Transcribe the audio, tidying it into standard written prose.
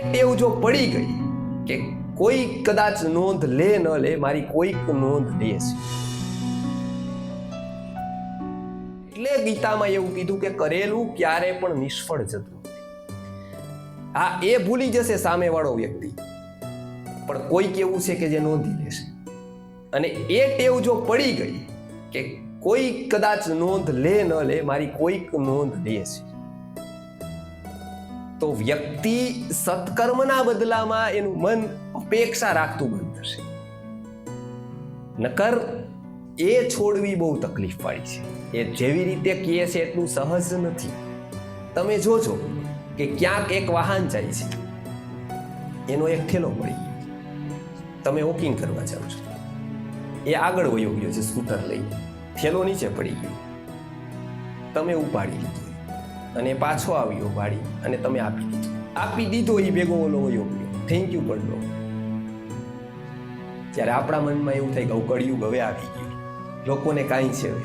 ટેવ જો પડી ગઈ કે કોઈ કદાચ નોંધ લે ન લે, મારી કોઈક નોંધ લે છે. એટલે ગીતામાં એવું કીધું કે કરેલું ક્યારે પણ નિષ્ફળ જતું નથી. હા, એ ભૂલી જશે સામેવાળો વ્યક્તિ, પણ કોઈક એવું છે કે જે નોંધી લેશે. અને એ ટેવ જો પડી ગઈ કે કોઈ કદાચ નોંધ લે ન લે, મારી કોઈક નોંધ લે છે, તો વ્યક્તિ સત્કર્મના બદલામાં એનું મન અપેક્ષા રાખતું બંધ થશે. નકર એ છોડવી બહુ તકલીફ વાળી છે. એ જેવી રીતે કહે છે એટલું સહજ નથી. તમે જોજો કે ક્યાંક એક વાહન જાય છે, એનો એક ઠેલો પડી ગયો, તમે વોકિંગ કરવા જાઓ છો, એ આગળ વયો ગયો છે સ્કૂટર લઈને, ઠેલો નીચે પડી ગયો, તમે ઉપાડી લીધો અને પાછો આવ્યો વાળી અને તમે આપી દીધો એ ભેગો ઓલો વયો ગયો, થેન્ક યુ પણ લો. ત્યારે આપણા મનમાં એવું થાય કે કળિયુગ હવે આવી ગયું, લોકોને કાંઈ છે હવે.